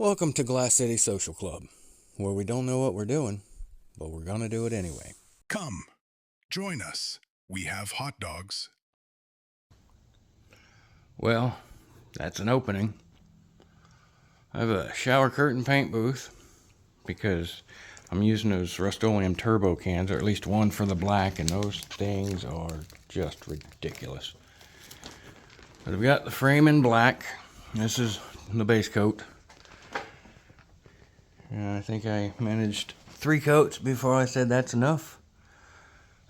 Welcome to Glass City Social Club, where we don't know what we're doing, but we're gonna do it anyway. Come, join us. We have hot dogs. Well, that's an opening. I have a shower curtain paint booth because I'm using those Rust-Oleum turbo cans, or at least one for the black, and those things are just ridiculous. But I've got the frame in black. This is the base coat. And I think I managed 3 coats before I said that's enough.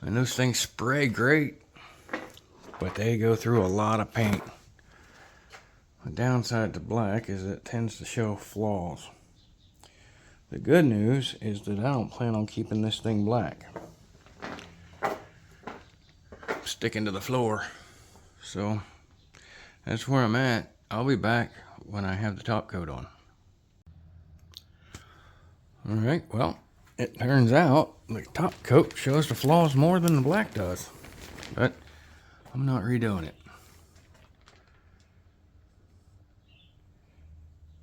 And those things spray great, but they go through a lot of paint. The downside to black is it tends to show flaws. The good news is that I don't plan on keeping this thing black. Sticking to the floor. So that's where I'm at. I'll be back when I have the top coat on. Alright, well, it turns out the top coat shows the flaws more than the black does. But I'm not redoing it.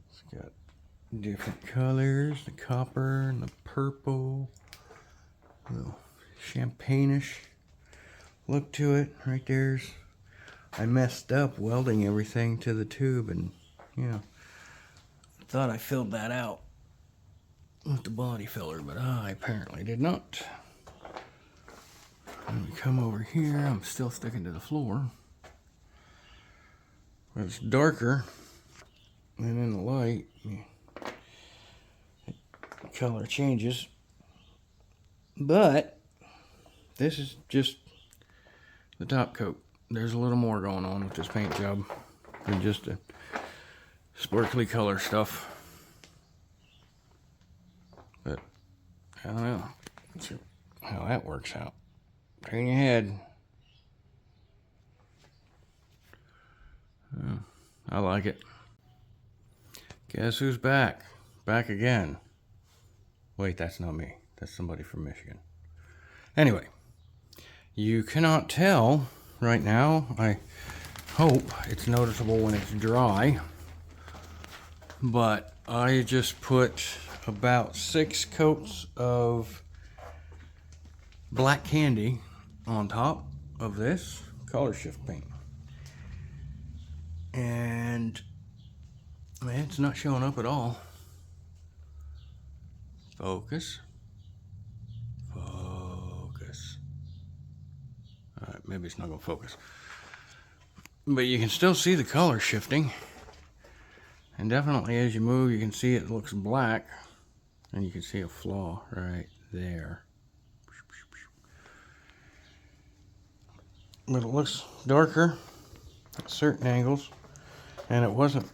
It's got different colors, the copper and the purple. A little champagne-ish look to it. Right there's, I messed up welding everything to the tube, and I thought I filled that out with the body filler, but I apparently did not. Let me come over here. I'm still sticking to the floor. But it's darker, and in the light, the color changes. But this is just the top coat. There's a little more going on with this paint job than just the sparkly color stuff. But I don't know. Let's see how that works out. Turn your head. I like it. Guess who's back? Back again. Wait, that's not me. That's somebody from Michigan. Anyway, you cannot tell right now. I hope it's noticeable when it's dry. But I just put about 6 coats of black candy on top of this colorshift paint. And it's not showing up at all. Focus. Focus. Alright, maybe it's not going to focus. But you can still see the color shifting. And definitely as you move, you can see it looks black. And you can see a flaw right there. But it looks darker at certain angles. And it wasn't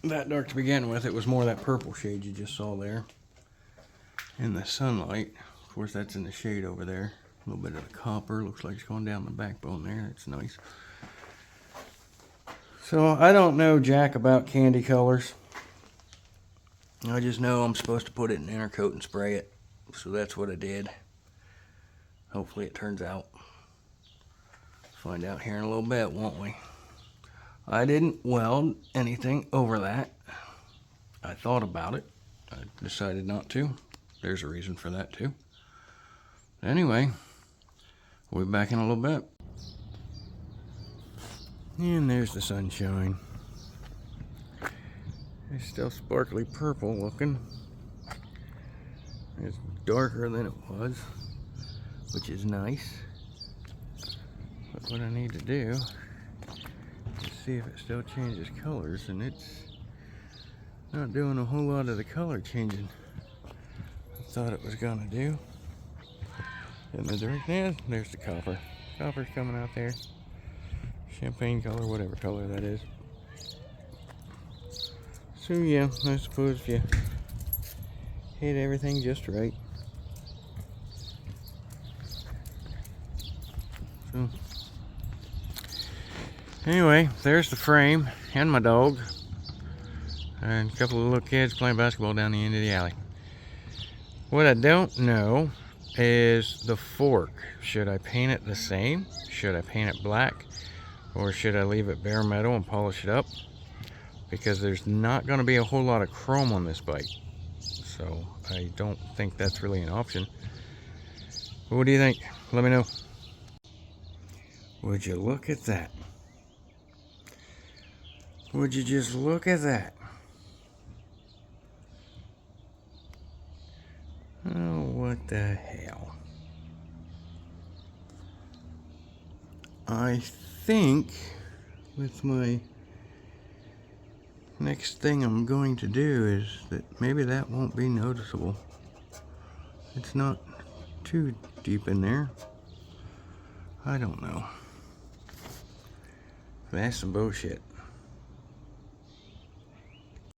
that dark to begin with. It was more that purple shade you just saw there in the sunlight. Of course, that's in the shade over there. A little bit of the copper. Looks like it's going down the backbone there. It's nice. So I don't know jack about candy colors. I just know I'm supposed to put it in inner coat and spray it. So that's what I did. Hopefully it turns out. Find out here in a little bit, won't we? I didn't weld anything over that. I thought about it. I decided not to. There's a reason for that too. Anyway, we'll be back in a little bit. And there's the sunshine. It's still sparkly purple looking. It's darker than it was, which is nice. But what I need to do is see if it still changes colors, and it's not doing a whole lot of the color changing I thought it was gonna do. In the darkness, there's the copper. Copper's coming out there. Champagne color, whatever color that is. So yeah, I suppose if you hit everything just right. So anyway, there's the frame and my dog. And a couple of little kids playing basketball down the end of the alley. What I don't know is the fork. Should I paint it the same? Should I paint it black? Or should I leave it bare metal and polish it up? because there's not going to be a whole lot of chrome on this bike. So I don't think that's really an option. But what do you think? Let me know. Would you look at that? Would you just look at that? Oh, what the hell? I think with my next thing I'm going to do is that maybe that won't be noticeable. It's not too deep in there. I don't know. That's some bullshit.